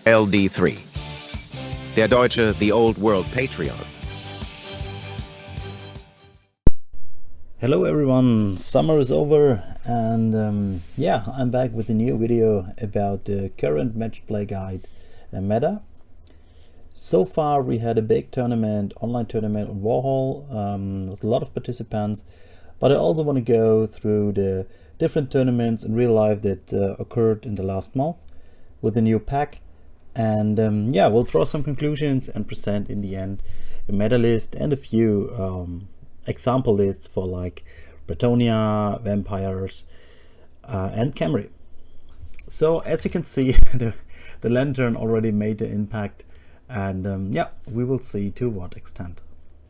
LD3. Der Deutsche, the Old World Patriot. Hello everyone, summer is over and yeah, I'm back with a new video about the current match play guide meta. So far we had a big tournament, online tournament on Warhol with a lot of participants, but I also want to go through the different tournaments in real life that occurred in the last month with a new pack. And yeah, we'll draw some conclusions and present in the end a meta list and a few example lists for like Bretonnia, Vampires and Camry. So as you can see, the lantern already made the impact, and yeah, we will see to what extent.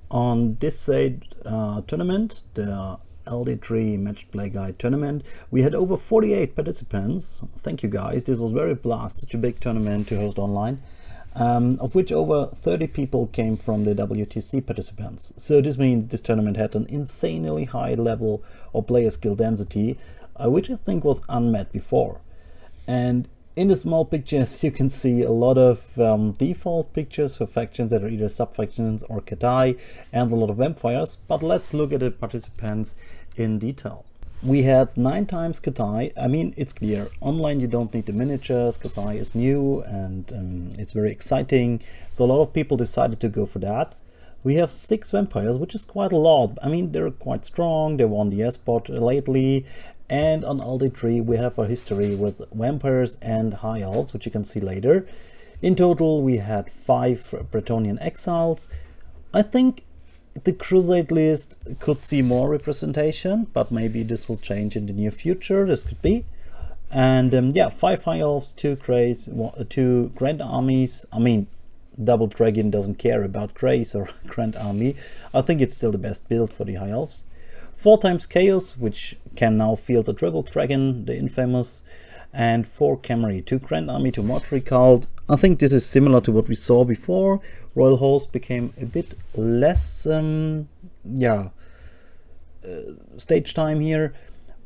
On this said tournament, the LD3 Match Play Guide tournament, we had over 48 participants. Thank you guys, this was very blast, such a big tournament to host online, of which over 30 people came from the WTC participants. So this means this tournament had an insanely high level of player skill density, which I think was unmet before. And in the small pictures you can see a lot of default pictures for factions that are either sub-factions or Cathay, and a lot of vampires, but let's look at the participants in detail. We had 9 times Cathay. I mean, it's clear, online you don't need the miniatures, Cathay is new and it's very exciting, so a lot of people decided to go for that. We have 6 vampires, which is quite a lot. I mean, they're quite strong, they won the S-Spot lately, and on LD3 we have a history with vampires and high elves, which you can see later. In total we had 5 Bretonian exiles. I think the Crusade list could see more representation, but maybe this will change in the near future, this could be. And yeah, 5 high elves, 2 Greys, 2 Grand Armies. I mean, Double Dragon doesn't care about Greys or Grand Army. I think it's still the best build for the high elves. 4 times Chaos, which can now field a Triple Dragon, the infamous, and 4 Camry, 2 Grand Army, 2 Mortuary Cult. I think this is similar to what we saw before. Royal Host became a bit less stage time here.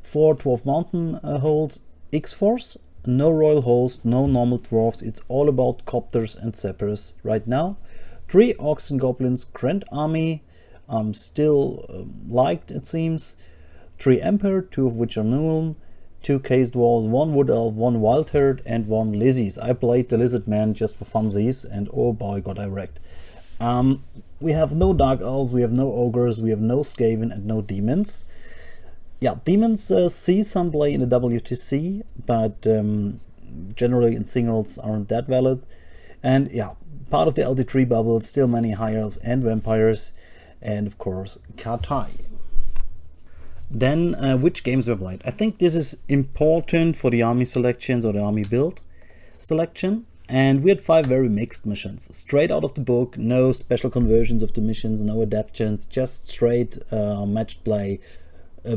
4 Dwarf Mountain holds, X-Force, no Royal Host, no normal dwarfs, it's all about copters and sappers right now. 3 Orcs and Goblins, Grand Army, still liked it seems. 3 Emperor, 2 of which are Nuln, 2 Case Dwarves, 1 Wood Elf, 1 Wild Herd and 1 Lizzies. I played the Lizard Man just for funsies and oh boy got I wrecked. We have no Dark Elves, we have no Ogres, we have no Skaven and no Demons. Yeah, Demons see some play in the WTC, but generally in singles aren't that valid. And yeah, part of the LD3 bubble, still many high elves and vampires, and of course Cathay. Then which games were played? I think this is important for the army selections or the army build selection. And we had 5 very mixed missions, straight out of the book, no special conversions of the missions, no adaptations, just straight matched play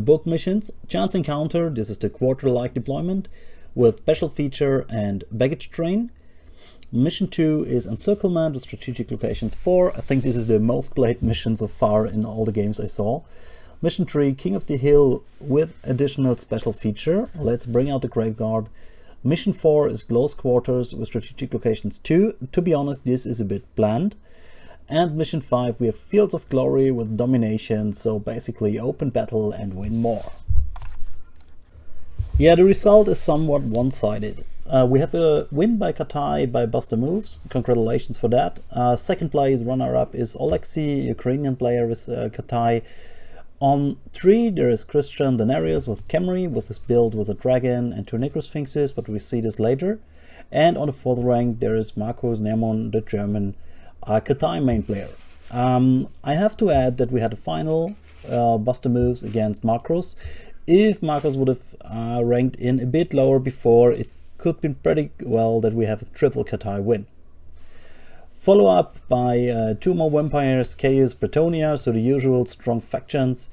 book missions. Chance Encounter, this is the quarter-like deployment with special feature and baggage train. Mission 2 is Encirclement with strategic locations 4. I think this is the most played mission so far in all the games I saw. Mission 3, King of the Hill with additional special feature. Let's bring out the Graveguard. Mission 4 is Close Quarters with strategic locations 2. To be honest, this is a bit bland. And Mission 5, we have Fields of Glory with domination, so basically open battle and win more. Yeah, the result is somewhat one-sided. We have a win by Cathay by Buster Moves, congratulations for that. Second place runner-up is Oleksiy, Ukrainian player with Cathay. On 3 there is Christian Denarius with Camry with his build with a dragon and 2 Necrosphinxes, but we see this later. And on the 4th rank there is Markus Nermon, the German Cathay main player. I have to add that we had a final Buster Moves against Markus. If Markus would have ranked in a bit lower before, it could be pretty well that we have a triple Cathay win. Follow up by 2 more Vampires, Chaos, Bretonnia, so the usual strong factions.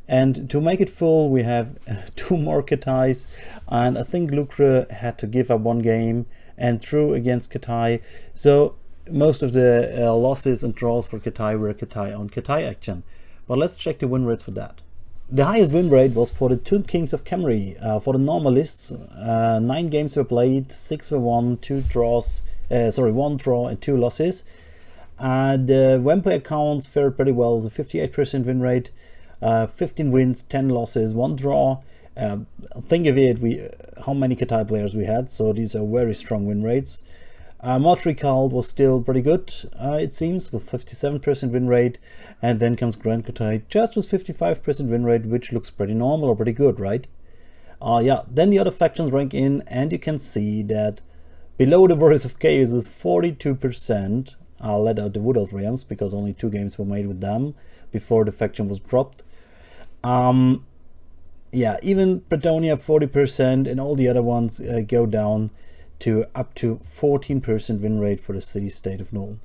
And to make it full we have 2 more Cathays, and I think Lucre had to give up 1 game and drew against Cathay. So most of the losses and draws for Cathay were Cathay on Cathay action. But let's check the win rates for that. the highest win rate was for the Tomb Kings of Khemri. For the normalists, 9 games were played, 6 were won, 1 draw and 2 losses. The vampire accounts fared pretty well. It was a 58% win rate, 15 wins, 10 losses, 1 draw. Think of it, how many Cathay players we had, so these are very strong win rates. Montreal Cult was still pretty good, it seems, with 57% win rate, and then comes Grand Cathay just with 55% win rate, which looks pretty normal or pretty good, right? Yeah, then the other factions rank in, and you can see that below the Warriors of Chaos with 42%, I'll let out the Wood Elf Realms because only 2 games were made with them before the faction was dropped. Yeah, even Bretonnia 40%, and all the other ones go down to up to 14% win rate for the city-state of Null.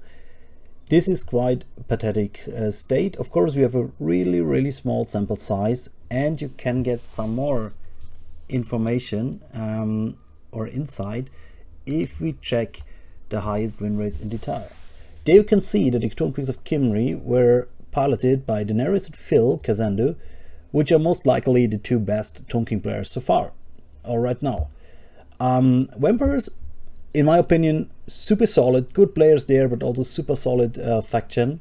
This is quite pathetic state. Of course, we have a really small sample size, and you can get some more information or insight if we check the highest win rates in detail. There you can see that the Tomb Kings of Khemri were piloted by Daenerys and Phil Kazandu, which are most likely the 2 best Tomb King players so far, or right now. Vampires, in my opinion, super solid, good players there, but also super solid faction.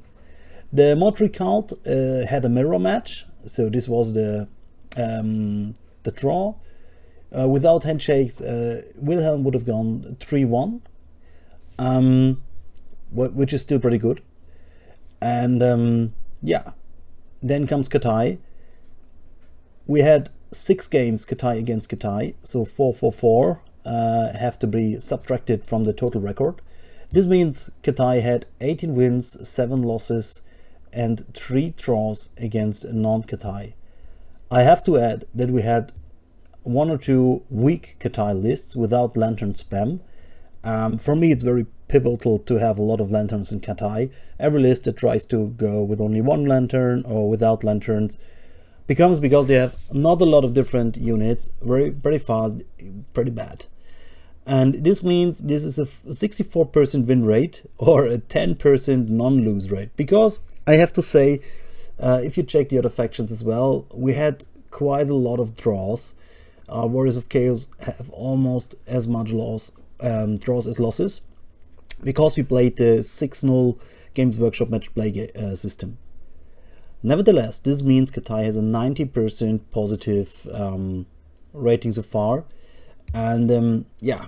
The Montreal Cult had a mirror match, so this was the draw. Without handshakes, Wilhelm would have gone 3-1, which is still pretty good. And yeah, then comes Cathay. We had 6 games Cathay against Cathay, so 4-4-4 have to be subtracted from the total record. This means Cathay had 18 wins, 7 losses, and 3 draws against non-Cathay. I have to add that we had 1 or 2 weak Cathay lists without lantern spam. For me, it's very pivotal to have a lot of lanterns in Cathay. Every list that tries to go with only 1 lantern or without lanterns becomes, because they have not a lot of different units, very fast, pretty bad. And this means this is a 64% win rate or a 10% non-lose rate. Because I have to say, if you check the other factions as well, we had quite a lot of draws. Warriors of Chaos have almost as much draws as losses, because we played the 6-0 Games Workshop match play system. Nevertheless, this means Cathay has a 90% positive rating so far, and yeah,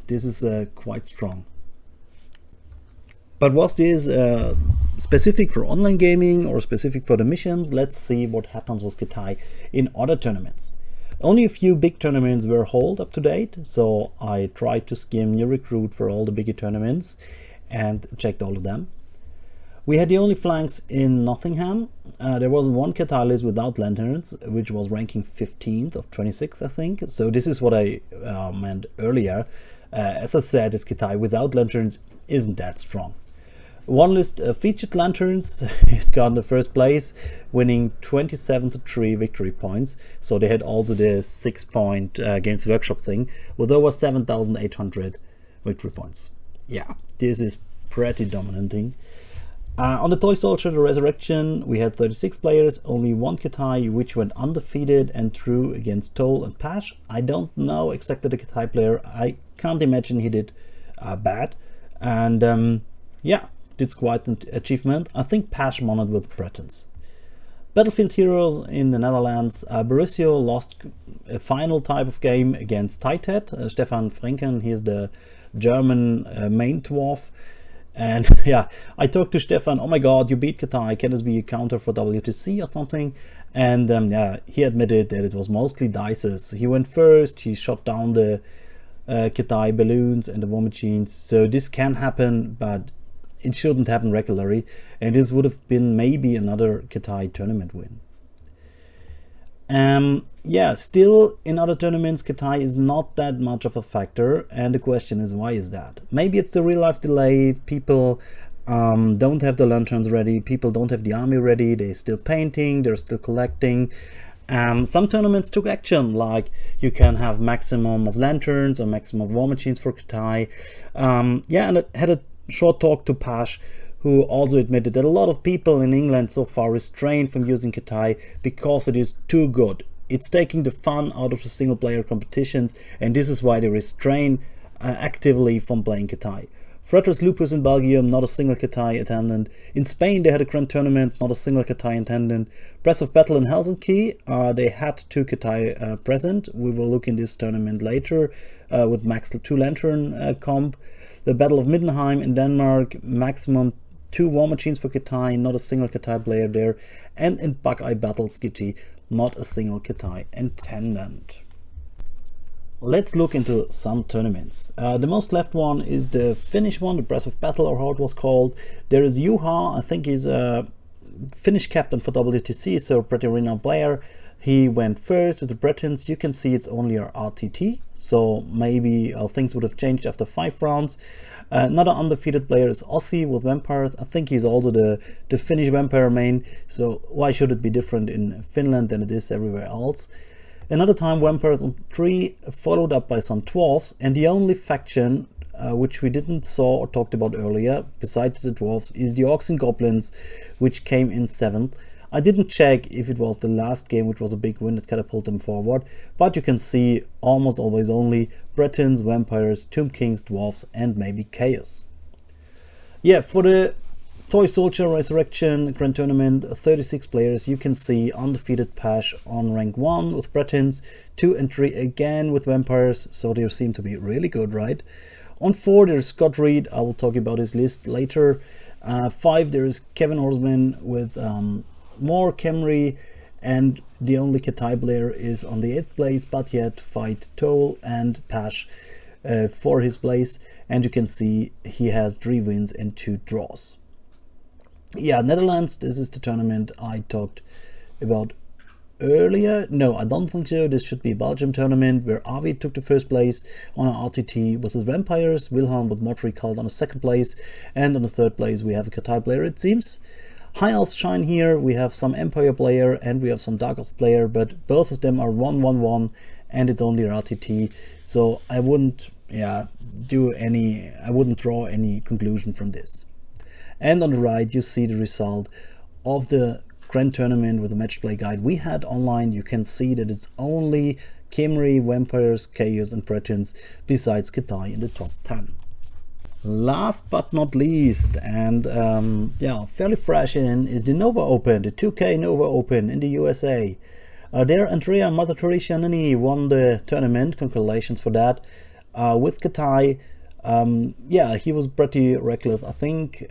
this is quite strong. But was this specific for online gaming or specific for the missions? Let's see what happens with Cathay in other tournaments. Only a few big tournaments were held up to date, so I tried to skim New Recruit for all the bigger tournaments and checked all of them. We had the only flanks in Nottingham. There was 1 Cathay list without lanterns, which was ranking 15th of 26, I think. So this is what I meant earlier. As I said, this Cathay without lanterns isn't that strong. 1 list featured lanterns. It got the first place, winning 27-3 victory points. So they had also the 6-point Games Workshop thing with over 7,800 victory points. Yeah, this is pretty dominating. On the Toy Soldier, the Resurrection, we had 36 players, only 1 Cathay, which went undefeated and drew against Toll and Pash. I don't know exactly the Cathay player. I can't imagine he did bad. And yeah, it's quite an achievement. I think Pash won it with Bretons. Battlefield Heroes in the Netherlands. Borussia lost a final type of game against Titet. Stefan Frenken, he is the German main dwarf. And yeah, I talked to Stefan, oh my god, you beat Cathay, can this be a counter for WTC or something? And yeah, he admitted that it was mostly dices. He went first, he shot down the Cathay balloons and the war machines. So this can happen, but it shouldn't happen regularly. And this would have been maybe another Cathay tournament win. Yeah, still in other tournaments, Cathay is not that much of a factor, and the question is, why is that? Maybe it's the real life delay. People don't have the lanterns ready, people don't have the army ready, they're still painting, they're still collecting. Some tournaments took action, like you can have maximum of lanterns or maximum of war machines for Cathay. Yeah, and I had a short talk to Pash, who also admitted that a lot of people in England so far restrain from using Cathay because it is too good. It's taking the fun out of the single player competitions, and this is why they restrain actively from playing Cathay. Frederick's Lupus in Belgium, not a single Cathay attendant. In Spain they had a grand tournament, not a single Cathay attendant. Press of Battle in Helsinki, they had 2 Cathay present. We will look in this tournament later with max 2 Lantern comp. The Battle of Middenheim in Denmark, maximum 2 War Machines for Cathay, not a single Cathay player there. And in Buckeye Battles GT, not a single Cathay attendant. Let's look into some tournaments. The most left one is the Finnish one, the Press of Battle, or how it was called. There is Juha, I think he's a Finnish captain for WTC, so pretty renowned player. He went first with the Bretons. You can see it's only a RTT, so maybe things would have changed after 5 rounds. Another undefeated player is Ossi with Vampires. I think he's also the Finnish Vampire main, so why should it be different in Finland than it is everywhere else? Another time Vampires on 3, followed up by some Dwarves, and the only faction which we didn't saw or talked about earlier, besides the Dwarves, is the Orcs and Goblins, which came in 7th. I didn't check if it was the last game, which was a big win that catapulted them forward, but you can see almost always only Bretons, Vampires, Tomb Kings, Dwarves, and maybe Chaos. Yeah, for the Toy Soldier Resurrection Grand Tournament, 36 players. You can see undefeated Pash on rank 1 with Bretons, 2 and 3 again with Vampires, so they seem to be really good, right? On 4 there's Scott Reed, I will talk about his list later. 5 there is Kevin Horsman with more Camry, and the only Cathay player is on the 8th place, but he had to fight Toll and Pash for his place, and you can see he has 3 wins and 2 draws. Yeah, Netherlands, this is the tournament I talked about earlier. No, I don't think so. This should be a Belgium tournament where Avi took the first place on an RTT with his Vampires, Wilhelm with Motri called on the 2nd place, and on the 3rd place we have a Cathay player, it seems. High Elves shine here, we have some Empire player and we have some Dark Elf player, but both of them are 1-1-1 and it's only RTT, so I wouldn't draw any conclusion from this. And on the right you see the result of the Grand Tournament with the match play guide we had online. You can see that it's only Khemri, Vampires, Chaos and Bretons besides Cathay in the top 10. Last but not least, and fairly fresh in, is the Nova Open, the 2K Nova Open in the USA. There Andrea Matatoricianini won the tournament, congratulations for that, with Cathay. He was pretty reckless, I think.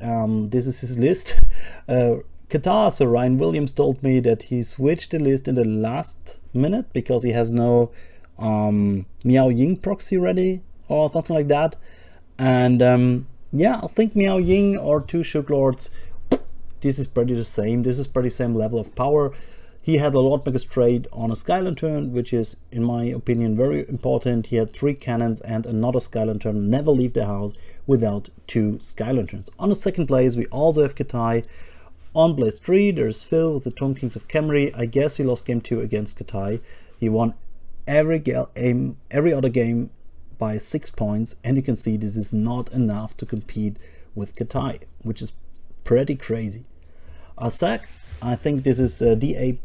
This is his list. Cathay, so Ryan Williams told me that he switched the list in the last minute because he has no Miao Ying proxy ready or something like that. And I think Miao Ying or 2 Shook Lords, this is pretty the same. This is pretty same level of power. He had a Lord Magistrate on a Sky Lantern, which is, in my opinion, very important. He had 3 cannons and another Sky Lantern. Never leave the house without 2 Sky Lanterns. On the 2nd place, we also have Cathay. On place 3, there's Phil with the Tomb Kings of Khemri. I guess he lost game 2 against Cathay. He won every other game by 6 points, and you can see this is not enough to compete with Cathay, which is pretty crazy. Zach, I think this is DAPC.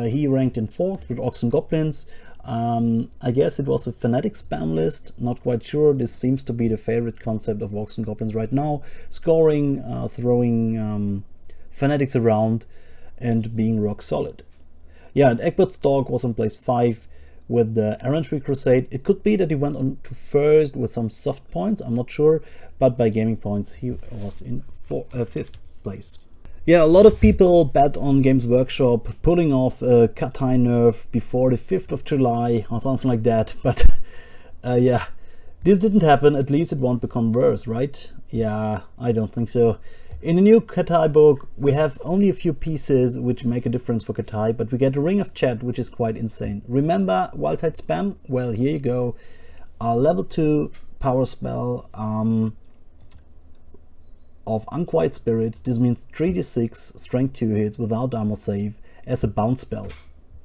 He ranked in 4th with Orcs and Goblins. I guess it was a Fanatic spam list, not quite sure. This seems to be the favorite concept of Orcs and Goblins right now. Scoring, throwing Fanatics around and being rock solid. Yeah, and Egbert's dog was on place 5 with the Errantry Crusade. It could be that he went on to 1st with some soft points, I'm not sure, but by gaming points he was in 5th place. Yeah, a lot of people bet on Games Workshop pulling off a Cathay nerf before the 5th of July or something like that, but this didn't happen. At least it won't become worse, right? Yeah, I don't think so. In the new Cathay book, we have only a few pieces which make a difference for Cathay, but we get a Ring of Chat, which is quite insane. Remember Wildtide Spam? Well, here you go. A level 2 power spell of Unquiet Spirits. This means 3d6 strength 2 hits without armor save as a bounce spell.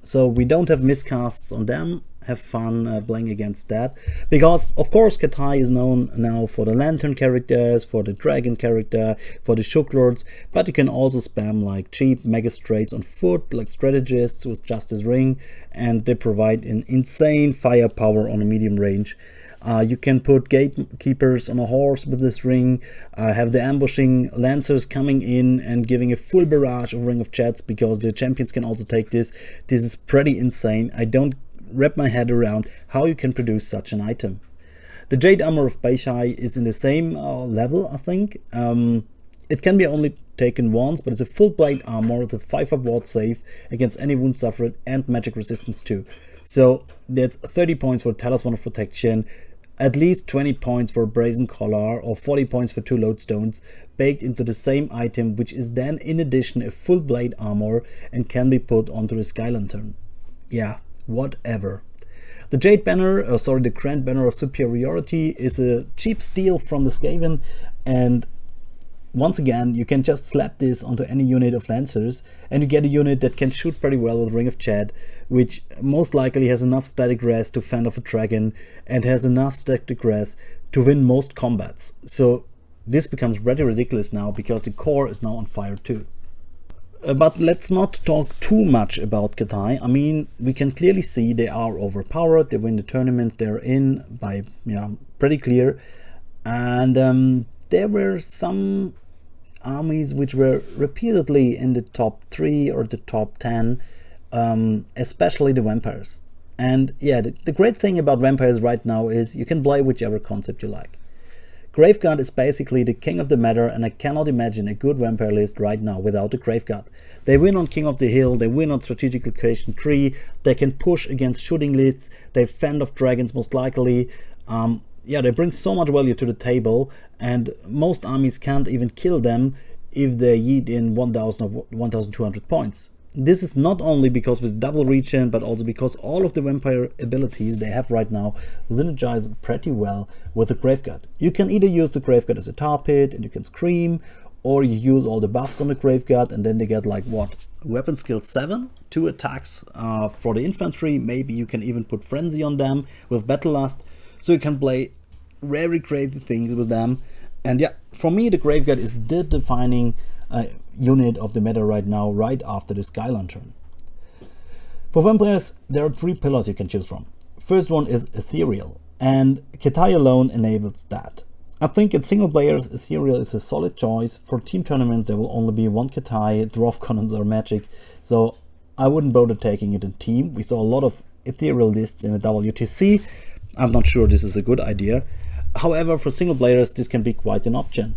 So we don't have miscasts on them. have fun playing against that, because of course Cathay is known now for the lantern characters, for the dragon character, for the shook lords, but you can also spam like cheap magistrates on foot, like strategists with Justice Ring, and they provide an insane firepower on a medium range. You can put gatekeepers on a horse with this ring, have the ambushing lancers coming in and giving a full barrage of Ring of Jets, because the champions can also take this. This is pretty insane. I don't wrap my head around how you can produce such an item. The Jade Armor of Beishai is in the same level, I think. It can be only taken once, but it's a full blade armor with a 5-up ward save against any wound suffered and magic resistance too. So that's 30 points for Talisman of Protection, at least 20 points for Brazen Collar, or 40 points for 2 lodestones, baked into the same item, which is then in addition a full blade armor and can be put onto the Sky Lantern. Yeah, whatever. The Jade Banner, the Grand Banner of Superiority, is a cheap steal from the Skaven, and once again, you can just slap this onto any unit of Lancers, and you get a unit that can shoot pretty well with Ring of Jed, which most likely has enough static res to fend off a dragon, and has enough static res to win most combats. So this becomes pretty ridiculous now, because the core is now on fire too. But let's not talk too much about Cathay. I mean, we can clearly see they are overpowered. They win the tournament they're in by, pretty clear. And there were some armies which were repeatedly in the top 3 or the top 10, especially the vampires. And yeah, the great thing about vampires right now is you can play whichever concept you like. Graveguard is basically the king of the meta, and I cannot imagine a good vampire list right now without a Graveguard. They win on King of the Hill, they win on Strategic Location 3, they can push against shooting lists, they fend off dragons most likely. They bring so much value to the table, and most armies can't even kill them if they yeet in 1000 or 1200 points. This is not only because of the double regen, but also because all of the vampire abilities they have right now synergize pretty well with the Graveguard. You can either use the Graveguard as a tar pit and you can scream, or you use all the buffs on the Graveguard and then they get like what? Weapon skill 7, 2 attacks for the infantry. Maybe you can even put Frenzy on them with Battle Lust, so you can play very crazy things with them. And yeah, for me the Graveguard is the defining unit of the meta right now, right after the Sky Lantern. For vampires, there are 3 pillars you can choose from. First one is Ethereal, and Cathay alone enables that. I think in single players, Ethereal is a solid choice. For team tournaments, there will only be one Cathay, Dwarf Cannons or Magic, so I wouldn't bother taking it in team. We saw a lot of Ethereal lists in the WTC. I'm not sure this is a good idea. However, for single players, this can be quite an option.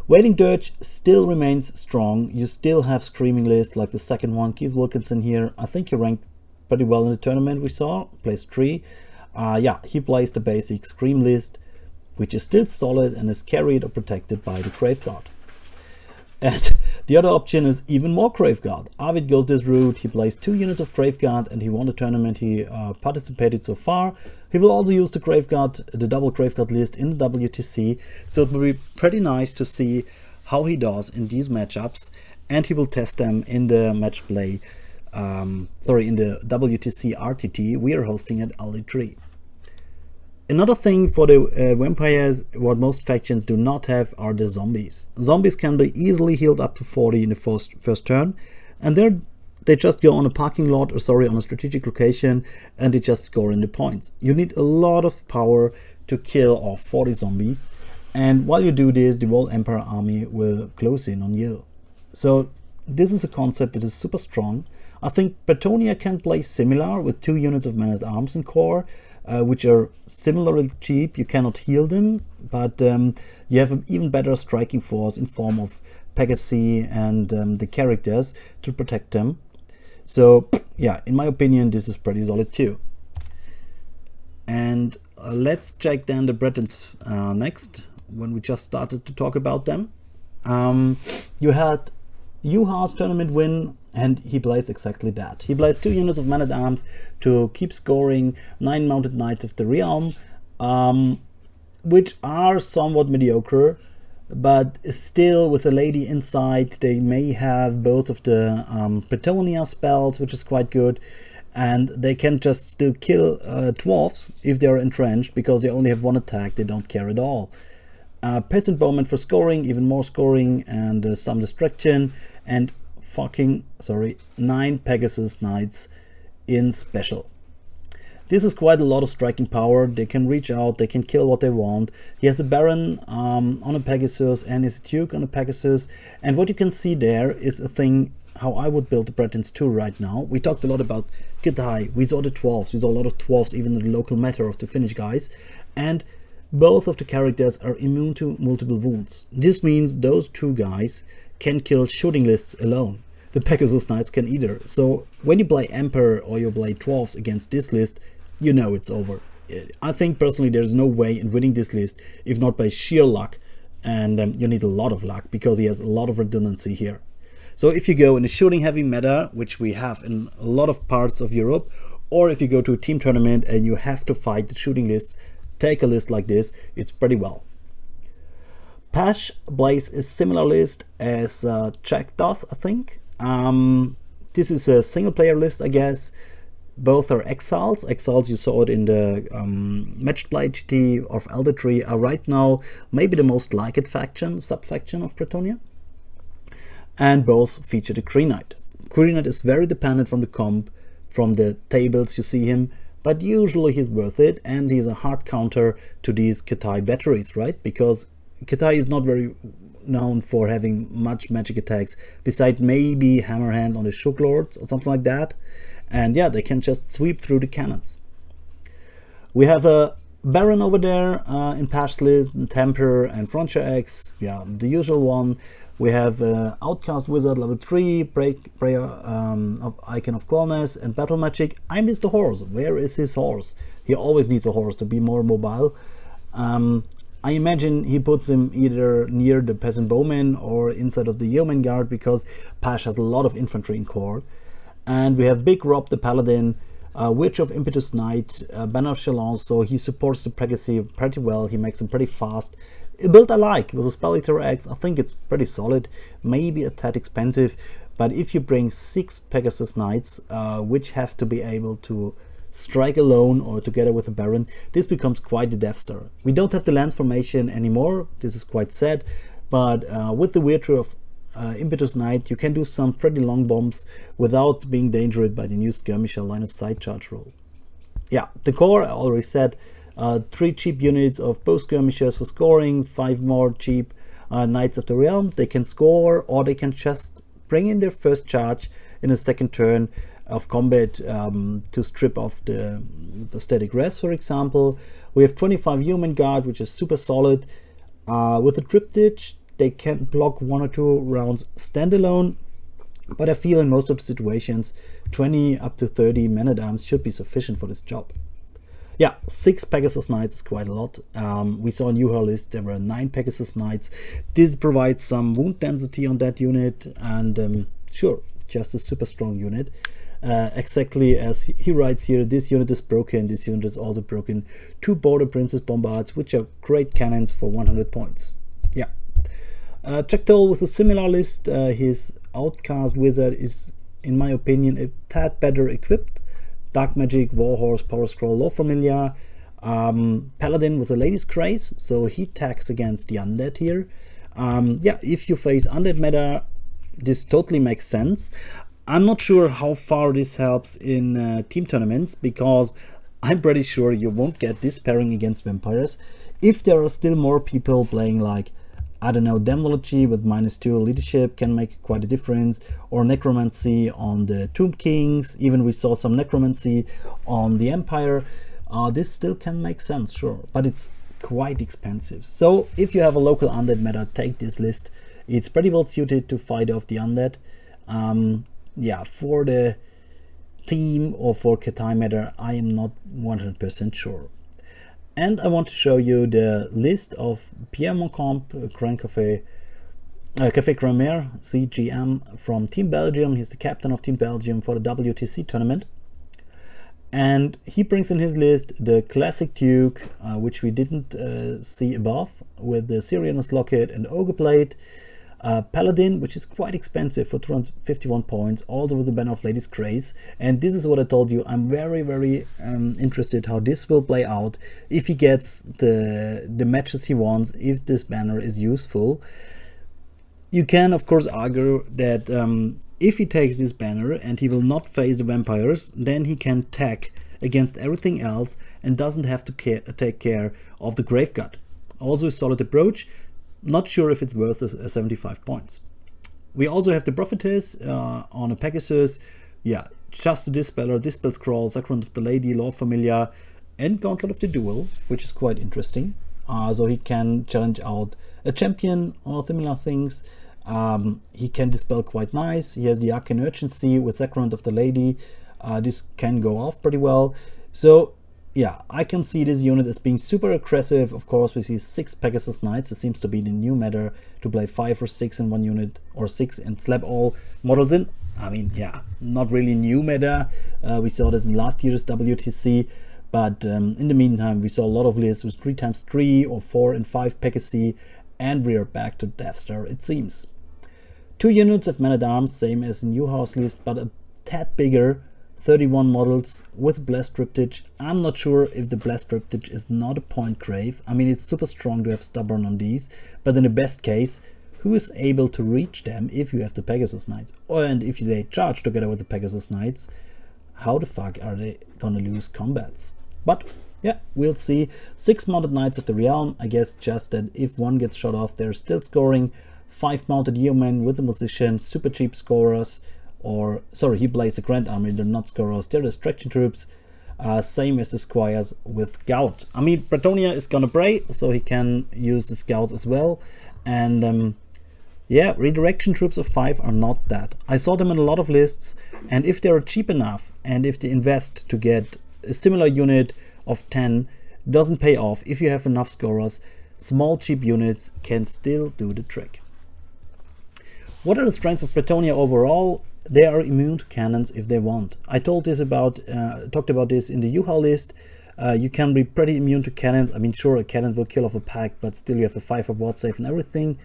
Wailing Dirge still remains strong. You still have screaming lists like the second one, Keith Wilkinson here. I think he ranked pretty well in the tournament we saw, placed 3. He plays the basic scream list, which is still solid and is carried or protected by the Graveguard. And the other option is even more Graveguard. Arvid goes this route. He plays 2 units of Graveguard and he won the tournament he participated so far. He will also use the Graveguard, the double Graveguard list in the WTC. So it will be pretty nice to see how he does in these matchups. And he will test them in the match play, in the WTC RTT we are hosting at LD3. Another thing for the vampires, what most factions do not have, are the zombies. Zombies can be easily healed up to 40 in the first turn, and they just go on a parking lot, on a strategic location, and they just score in the points. You need a lot of power to kill off 40 zombies, and while you do this, the whole Empire army will close in on you. So this is a concept that is super strong. I think Bretonnia can play similar with 2 units of men-at-arms in core, which are similarly cheap. You cannot heal them, but you have an even better striking force in form of Pegasus and the characters to protect them. So yeah, in my opinion, this is pretty solid too. And let's check then the Bretons next, when we just started to talk about them. You had Juha's tournament win, and he plays exactly that. He plays 2 units of men-at-arms to keep scoring 9 Mounted Knights of the Realm, which are somewhat mediocre, but still with a lady inside, they may have both of the Bretonnia spells, which is quite good, and they can just still kill dwarfs if they are entrenched, because they only have one attack, they don't care at all. Peasant bowmen for scoring, even more scoring, and some distraction, and 9 Pegasus Knights in special. This is quite a lot of striking power. They can reach out, they can kill what they want. He has a Baron on a Pegasus and his Duke on a Pegasus. And what you can see there is a thing how I would build the Bretons too right now. We talked a lot about Cathay, we saw the dwarfs, we saw a lot of dwarfs even in the local meta of the Finnish guys. And both of the characters are immune to multiple wounds. This means those two guys can kill shooting lists alone. The Pegasus Knights can either. So when you play Emperor or you play dwarfs against this list, you know it's over. I think personally there's no way in winning this list if not by sheer luck, and you need a lot of luck because he has a lot of redundancy here. So if you go in a shooting heavy meta, which we have in a lot of parts of Europe, or if you go to a team tournament and you have to fight the shooting lists, take a list like this, it's pretty well. Pash plays a similar list as Czech does, I think. This is a single player list, I guess. Both are exiles. Exiles, you saw it in the matched play GT of LD3, are right now maybe the most liked faction, sub-faction of Bretonnia. And both feature the Green Knight. Green Knight is very dependent from the comp, from the tables you see him, but usually he's worth it, and he's a hard counter to these Cathay batteries, right? Because Cathay is not very known for having much magic attacks, besides maybe Hammerhand on the Shook Lords or something like that. And yeah, they can just sweep through the cannons. We have a Baron over there in Pash's list, Temper and Frontier X, yeah, the usual one. We have Outcast Wizard level 3, Prayer of Icon of Coolness, and Battle Magic. I miss the horse. Where is his horse? He always needs a horse to be more mobile. I imagine he puts him either near the Peasant Bowman or inside of the Yeoman Guard, because Pash has a lot of infantry in core. And we have Big Rob the Paladin, Witch of Impetus Knight, Banner of Chalons, so he supports the Pegasus pretty well, he makes them pretty fast. A build I like, with a Spell Eater X, I think it's pretty solid, maybe a tad expensive, but if you bring 6 Pegasus Knights, which have to be able to strike alone or together with a Baron, this becomes quite a Death Star. We don't have the Lance formation anymore, this is quite sad, but with the Virtue of Impetus Knight, you can do some pretty long bombs without being dangerous by the new Skirmisher line of sight charge rule. Yeah, the core, I already said, 3 cheap units of both Skirmishers for scoring, 5 more cheap Knights of the Realm. They can score, or they can just bring in their first charge in a second turn of combat to strip off the static rest, for example. We have 25 Human Guard, which is super solid. With a Triptych, they can block 1 or 2 rounds standalone, but I feel in most of the situations 20 up to 30 men-at-arms should be sufficient for this job. Yeah, 6 Pegasus Knights is quite a lot. We saw in her list there were 9 Pegasus Knights. This provides some wound density on that unit, and sure, just a super strong unit. Exactly as he writes here, this unit is broken, this unit is also broken. 2 Border Princess Bombards, which are great cannons for 100 points. Yeah. Jack Toll with a similar list. His Outcast Wizard is, in my opinion, a tad better equipped. Dark Magic, Warhorse, Power Scroll, Law Familia. Paladin with a Lady's Grace, so he tags against the Undead here. Yeah, if you face Undead meta, this totally makes sense. I'm not sure how far this helps in team tournaments, because I'm pretty sure you won't get this pairing against vampires. If there are still more people playing, like, I don't know, Demonology with -2 leadership can make quite a difference, or Necromancy on the Tomb Kings, even we saw some Necromancy on the Empire. This still can make sense, sure, but it's quite expensive. So if you have a local Undead meta, take this list. It's pretty well suited to fight off the Undead. Yeah, for the team or for Cathay meta, I am not 100% sure. And I want to show you the list of Pierre Moncomp, Grand Café Grammaire, CGM from Team Belgium. He's the captain of Team Belgium for the WTC tournament. And he brings in his list the classic Duke, which we didn't see above, with the Syrianus Locket and Ogre Blade. Paladin, which is quite expensive for 251 points, also with the banner of Lady's Grace. And this is what I told you, I'm very interested how this will play out, if he gets the matches he wants, if this banner is useful. You can of course argue that if he takes this banner and he will not face the vampires, then he can tag against everything else and doesn't have to take care of the Graveguard. Also a solid approach. Not sure if it's worth 75 points. We also have the Prophetess on a Pegasus. Yeah, just a Dispeller, Dispel Scroll, Sacrament of the Lady, Law Familiar, and Gauntlet of the Duel, which is quite interesting. So he can challenge out a champion or similar things. He can dispel quite nice. He has the Arcane Urgency with Sacrament of the Lady. This can go off pretty well. So yeah, I can see this unit as being super aggressive. Of course, we see 6 Pegasus Knights. It seems to be the new meta to play 5 or 6 in one unit, or 6 and slap all models in. I mean, yeah, not really new meta. We saw this in last year's WTC, but in the meantime, we saw a lot of lists with 3x3 or 4 and 5 Pegasi, and we are back to Death Star, it seems. 2 units of Man-at-Arms, same as the New House list, but a tad bigger. 31 models with Blessed Triptych. I'm not sure if the Blessed Triptych is not a point grave. I mean, it's super strong to have Stubborn on these, but in the best case, who is able to reach them if you have the Pegasus Knights? And if they charge together with the Pegasus Knights, how the fuck are they gonna lose combats? But yeah, we'll see. 6 Mounted Knights of the Realm. I guess just that if one gets shot off, they're still scoring. 5 Mounted Yeomen with the Musician, super cheap scorers. Or, sorry, he plays the Grand Army, they're not scorers, they're distraction troops. Same as the Squires with Gout. I mean, Bretonnia is gonna pray, so he can use the Scouts as well. And yeah, redirection troops of 5 are not that. I saw them in a lot of lists, and if they're cheap enough, and if they invest to get a similar unit of 10, doesn't pay off. If you have enough scorers, small cheap units can still do the trick. What are the strengths of Bretonnia overall? They are immune to cannons if they want. I talked about this in the U-Haul list. You can be pretty immune to cannons. I mean, sure, a cannon will kill off a pack, but still you have a 5 of ward save and everything.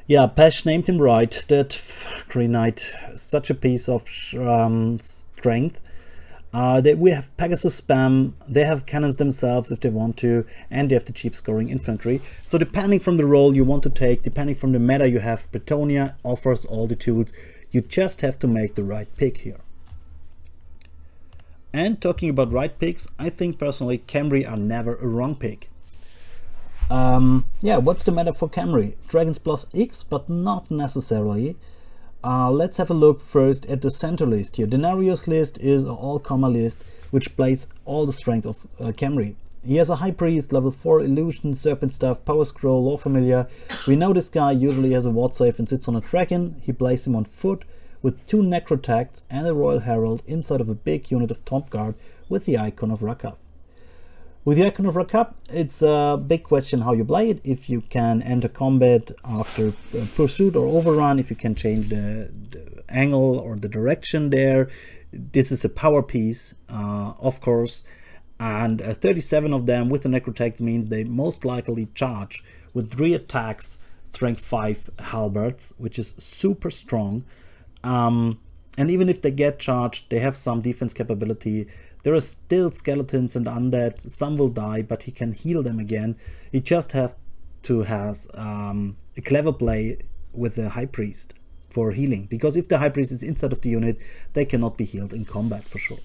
Yeah, Pesh named him right. That Green Knight, such a piece of strength. We have Pegasus spam, they have cannons themselves if they want to, and they have the cheap scoring infantry. So depending from the role you want to take, depending from the meta you have, Bretonnia offers all the tools. You just have to make the right pick here. And talking about right picks, I think personally Camry are never a wrong pick. Yeah, what's the meta for Camry? Dragons plus X, but not necessarily. Let's have a look first at the center list here. Denarius list is an all-comma list which plays all the strength of Camry. He has a High Priest, level 4 Illusion, Serpent Staff, Power Scroll, Law Familiar. We know this guy usually has a ward save and sits on a dragon. He plays him on foot with 2 Necrotacts and a Royal Herald inside of a big unit of Tomb Guard with the Icon of Rakaf. With the Icon of Rakaf, it's a big question how you play it. If you can enter combat after pursuit or overrun, if you can change the angle or the direction there. This is a power piece, of course. And 37 of them with the Necrotact means they most likely charge with 3 attacks, strength 5 halberds, which is super strong. And even if they get charged, they have some defense capability. There are still skeletons and undead. Some will die, but he can heal them again. He just has to have a clever play with the High Priest for healing. Because if the High Priest is inside of the unit, they cannot be healed in combat for sure.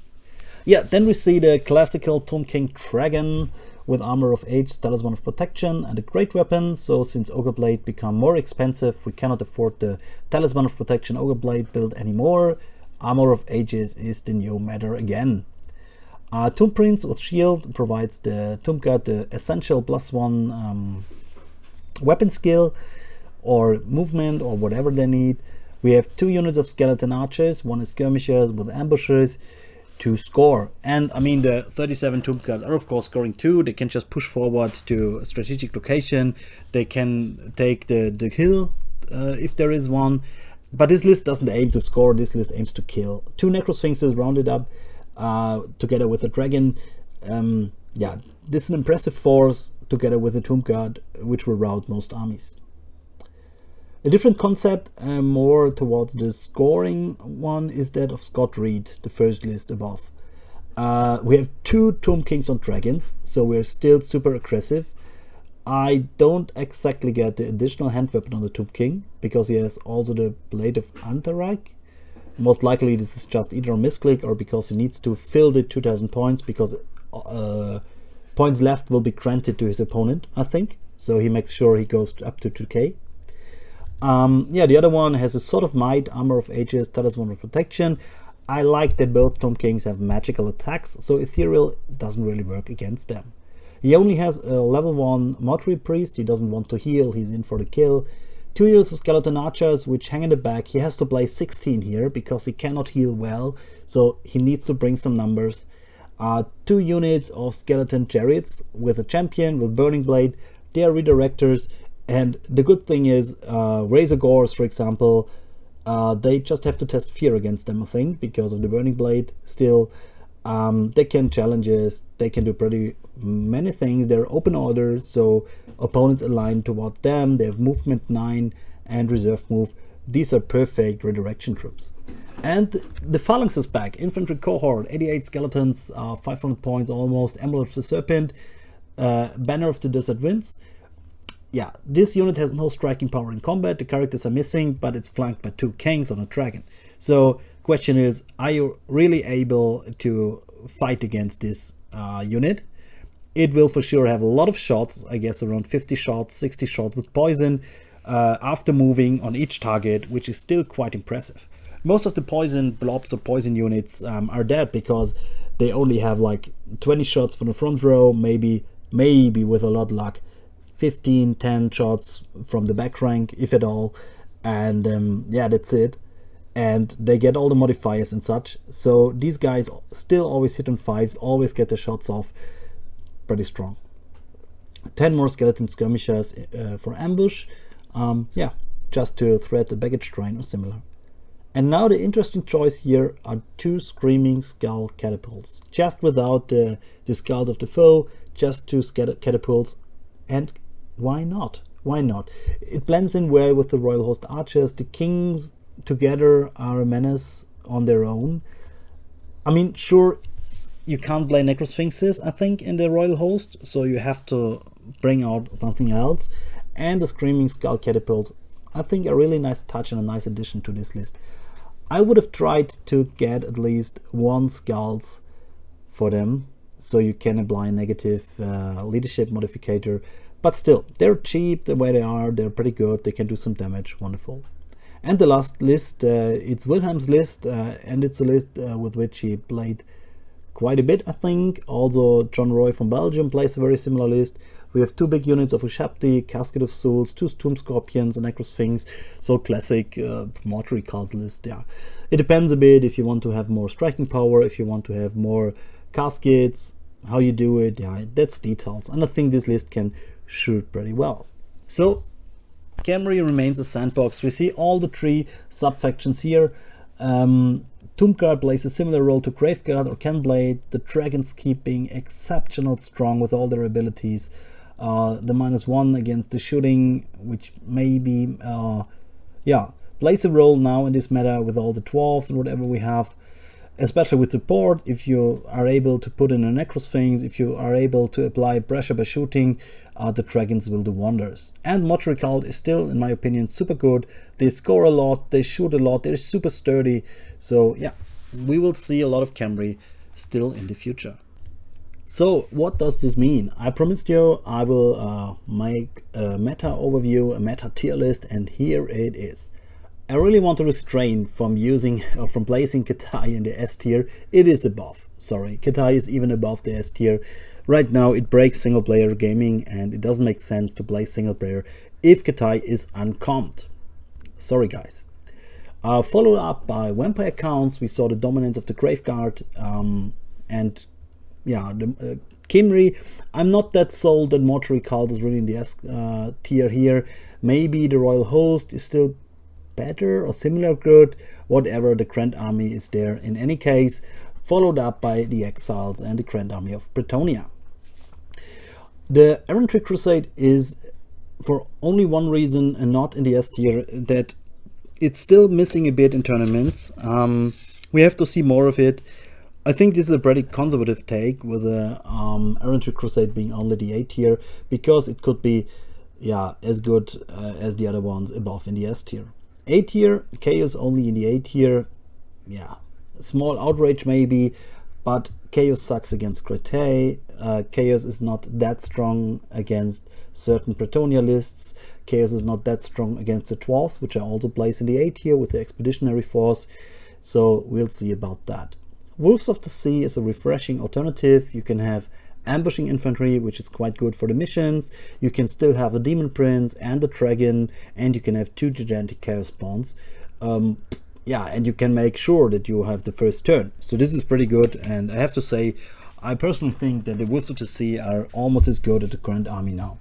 Yeah, then we see the classical Tomb King Dragon with Armor of Age, Talisman of Protection, and a great weapon. So since Ogre Blade become more expensive, we cannot afford the Talisman of Protection Ogre Blade build anymore. Armor of Ages is the new meta again. Tomb Prince with Shield provides the Tomb Guard the essential +1 weapon skill or movement or whatever they need. We have 2 units of Skeleton Archers, 1 is Skirmishers with Ambushers to score. And I mean, the 37 Tomb Guard are of course scoring too. They can just push forward to a strategic location. They can take the hill if there is one. But this list doesn't aim to score, this list aims to kill. 2 Necrosphinxes rounded up together with a dragon. Yeah, this is an impressive force together with a Tomb Guard which will rout most armies. A different concept, more towards the scoring one, is that of Scott Reed, the first list above. We have 2 Tomb Kings on Dragons, so we're still super aggressive. I don't exactly get the additional hand weapon on the Tomb King, because he has also the Blade of Antarreich. Most likely this is just either a misclick or because he needs to fill the 2000 points, because points left will be granted to his opponent, I think. So he makes sure he goes up to 2k. Yeah, the other one has a Sword of Might, Armor of Ages, Talisman of Protection. I like that both Tomb Kings have magical attacks, so Ethereal doesn't really work against them. He only has a level 1 Mortuary Priest, he doesn't want to heal, he's in for the kill. 2 units of Skeleton Archers, which hang in the back. He has to play 16 here, because he cannot heal well, so he needs to bring some numbers. 2 units of Skeleton Chariots, with a champion, with Burning Blade. They are redirectors, and the good thing is, Razor Gores, for example, they just have to test fear against them, I think, because of the Burning Blade. Still, they can challenges, they can do pretty many things. They're open order, so opponents align towards them. They have movement 9 and reserve move. These are perfect redirection troops. And the Phalanx is back. Infantry cohort, 88 skeletons, 500 points almost. Emblem of the Serpent, Banner of the Desert Winds. Yeah, this unit has no striking power in combat. The characters are missing, but it's flanked by 2 kings on a dragon. So question is, are you really able to fight against this unit? It will for sure have a lot of shots, I guess around 50 shots, 60 shots with poison after moving on each target, which is still quite impressive. Most of the poison blobs or poison units are dead because they only have like 20 shots from the front row, maybe with a lot of luck 10 shots from the back rank, if at all, and yeah, that's it. And they get all the modifiers and such, so these guys still always hit on 5s, always get the shots off. Pretty strong. 10 more skeleton skirmishers for ambush, yeah, just to threat the baggage train or similar. And now the interesting choice here are 2 Screaming Skull catapults, just without the skulls of the foe, just 2 catapults. And why not? Why not? It blends in well with the Royal Host Archers. The kings together are a menace on their own. I mean, sure, you can't play Necrosphinxes, I think, in the Royal Host, so you have to bring out something else. And the Screaming Skull catapults, I think, a really nice touch and a nice addition to this list. I would have tried to get at least 1 skulls for them, so you can apply a negative leadership modificator. But still, they're cheap the way they are, they're pretty good, they can do some damage, wonderful. And the last list, it's Wilhelm's list, and it's a list with which he played quite a bit, I think. Also, John Roy from Belgium plays a very similar list. We have 2 big units of Ushabti, Casket of Souls, 2 Tomb Scorpions, a Necrosphinx, so classic mortuary cult list, yeah. It depends a bit if you want to have more striking power, if you want to have more caskets, how you do it, yeah, that's details. And I think this list can shoot pretty well. So, Camry remains a sandbox. We see all the 3 sub-factions here. Tombguard plays a similar role to Graveguard or Canblade. The dragons keeping exceptional strong with all their abilities. The -1 against the shooting, which maybe, yeah, plays a role now in this meta with all the dwarves and whatever we have. Especially with support, if you are able to put in a Necrosphinx, if you are able to apply pressure by shooting, the dragons will do wonders. And Mortuary Cult is still, in my opinion, super good. They score a lot, they shoot a lot, they're super sturdy. So yeah, we will see a lot of Camry still in the future. So what does this mean? I promised you I will make a meta overview, a meta tier list, and here it is. I really want to restrain from using or from placing Cathay in the S tier. It is above. Sorry, Cathay is even above the S tier. Right now it breaks single player gaming and it doesn't make sense to play single player if Cathay is uncomped. Sorry guys. Followed up by vampire counts, we saw the dominance of the Graveguard and yeah, the Kimri. I'm not that sold that Mortuary Cult is really in the S tier here. Maybe the Royal Host is still better or similar good, whatever, the Grand Army is there in any case, followed up by the Exiles and the Grand Army of Bretonnia. The Errantry Crusade is for only one reason and not in the S tier, that it's still missing a bit in tournaments. We have to see more of it. I think this is a pretty conservative take, with the Errantry Crusade being only the A tier, because it could be, yeah, as good as the other ones above in the S tier. A tier, Chaos only in the A tier, yeah, small outrage maybe, but Chaos sucks against Cathay. Chaos is not that strong against certain Bretonnia lists. Chaos is not that strong against the Dwarves, which are also placed in the A tier with the Expeditionary Force. So we'll see about that. Wolves of the Sea is a refreshing alternative. You can have ambushing infantry, which is quite good for the missions. You can still have a Demon Prince and a Dragon, and you can have 2 gigantic Chaos spawns. Yeah, and you can make sure that you have the first turn. So this is pretty good, and I have to say, I personally think that the Wolves of the Sea are almost as good as the Grand Army now.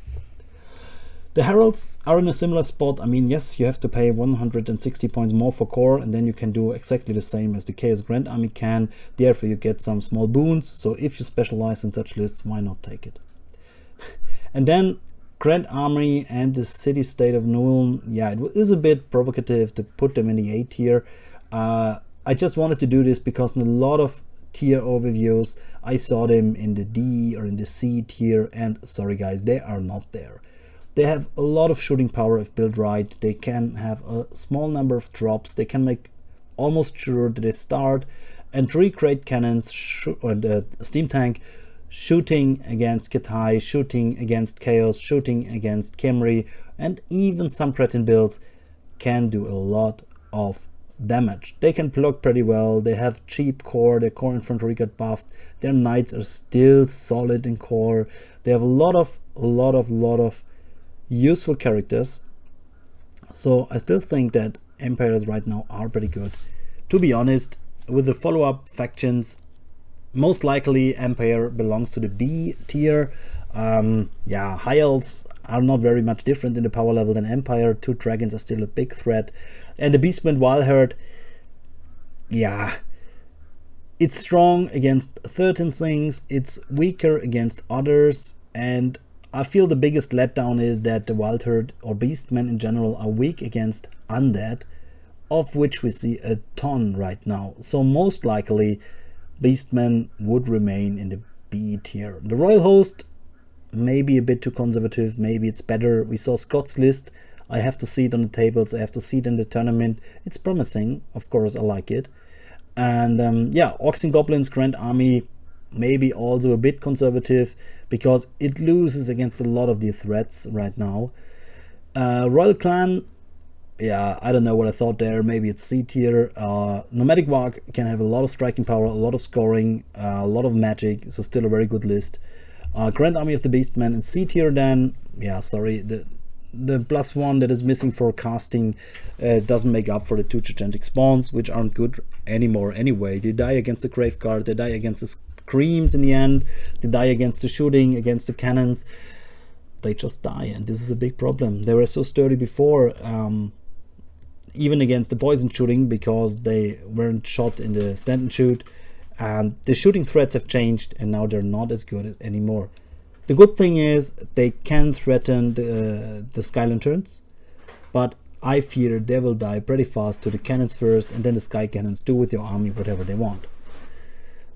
The Heralds are in a similar spot. I mean, yes, you have to pay 160 points more for core, and then you can do exactly the same as the Chaos Grand Army can. Therefore, you get some small boons. So if you specialize in such lists, why not take it? And then Grand Army and the City-State of Nuln. Yeah, it is a bit provocative to put them in the A tier. I just wanted to do this because in a lot of tier overviews, I saw them in the D or in the C tier, and sorry guys, they are not there. They have a lot of shooting power if built right. They can have a small number of drops. They can make almost sure that they start, and 3 great cannons and a steam tank shooting against Cathay, shooting against Chaos, shooting against Khemri, and even some Cretin builds can do a lot of damage. They can block pretty well. They have cheap core. Their core infantry got buffed. Their knights are still solid in core. They have a lot of useful characters. So I still think that Empires right now are pretty good. To be honest, with the follow-up factions, most likely Empire belongs to the B tier. Yeah, High Elves are not very much different in the power level than Empire. 2 dragons are still a big threat. And the Beastman Wildherd, yeah, it's strong against 13 things. It's weaker against others, and I feel the biggest letdown is that the Wildherd or Beastmen in general are weak against undead, of which we see a ton right now. So most likely Beastmen would remain in the B tier. The Royal Host, maybe a bit too conservative, maybe it's better. We saw Scott's list. I have to see it on the tables, I have to see it in the tournament. It's promising, of course, I like it. And yeah, Orcs and Goblins Grand Army, maybe also a bit conservative, because it loses against a lot of the threats right now. Royal Clan, yeah, I don't know what I thought there. Maybe it's C tier. Nomadic Varg can have a lot of striking power, a lot of scoring, a lot of magic, so still a very good list. Grand Army of the Beastmen in C tier then. Yeah, sorry, the +1 that is missing for casting doesn't make up for the 2 gigantic spawns, which aren't good anymore anyway. They die against the Graveguard, they die against the Screams in the end, they die against the shooting, against the cannons. They just die, and this is a big problem. They were so sturdy before, even against the poison shooting, because they weren't shot in the stand and shoot. And the shooting threats have changed, and now they're not as good anymore. The good thing is they can threaten the Sky Lanterns, but I fear they will die pretty fast to the cannons first, and then the Sky Cannons do with your army whatever they want.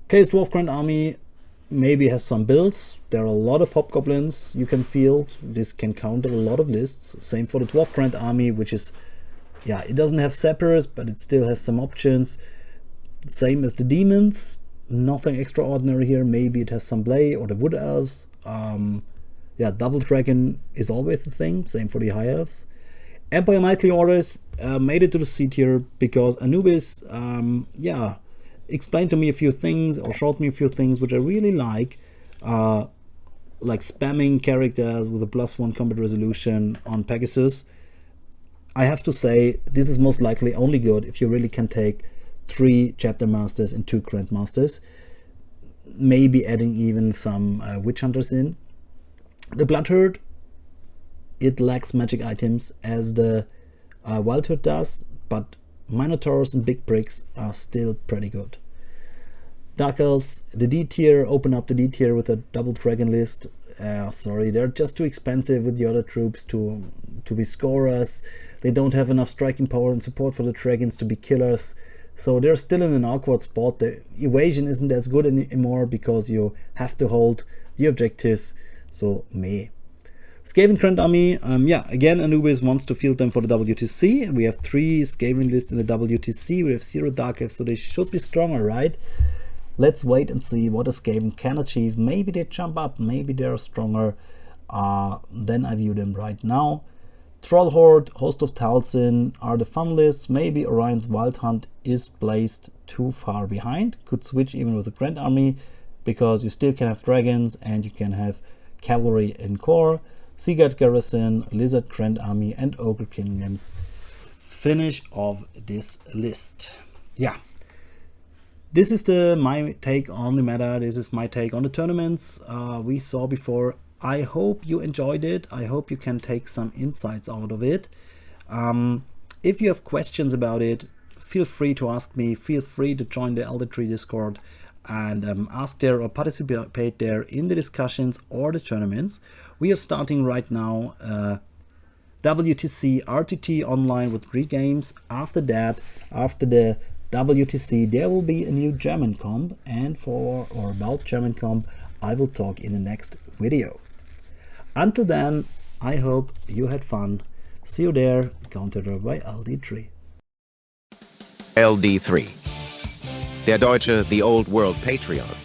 Chaos Dwarf Grand Army maybe has some builds. There are a lot of Hobgoblins you can field. This can counter a lot of lists. Same for the Dwarf Grand Army, which is, yeah, it doesn't have Sappers, but it still has some options. Same as the Demons. Nothing extraordinary here. Maybe it has some Blade or the Wood Elves. Yeah, Double Dragon is always a thing. Same for the High Elves. Empire Knightly Orders made it to the C tier because Anubis, yeah, explained to me a few things, or showed me a few things which I really like spamming characters with a +1 combat resolution on Pegasus. I have to say, this is most likely only good if you really can take 3 Chapter Masters and 2 Grand Masters, maybe adding even some Witch Hunters in. The Bloodherd, it lacks magic items as the Wildherd does, but Minotaurs and Big Bricks are still pretty good. Dark Elves, the D tier, open up the D tier with a double dragon list. sorry, they're just too expensive with the other troops to be scorers. They don't have enough striking power and support for the dragons to be killers. So they're still in an awkward spot. The evasion isn't as good anymore because you have to hold the objectives. So meh. Skaven Grand Army, yeah, again Anubis wants to field them for the WTC. We have 3 Skaven lists in the WTC. We have 0 Dark Elves, so they should be stronger, right? Let's wait and see what a Skaven can achieve. Maybe they jump up, maybe they're stronger than I view them right now. Troll Horde, Host of Talzin are the fun lists. Maybe Orion's Wild Hunt is placed too far behind. Could switch even with a Grand Army, because you still can have dragons and you can have cavalry in core. Seaguard Garrison, Lizard Grand Army, and Ogre Kingdoms finish off this list. Yeah, this is my take on the meta. This is my take on the tournaments we saw before. I hope you enjoyed it. I hope you can take some insights out of it. If you have questions about it, feel free to ask me. Feel free to join the LD3 Discord and ask there or participate there in the discussions or the tournaments. We are starting right now WTC RTT online with 3 games. After that, after the WTC, there will be a new German comp, and for or about German comp I will talk in the next video. Until then, I hope you had fun. See you there. Counted by LD3. LD3. Der Deutsche, the Old World Patriot.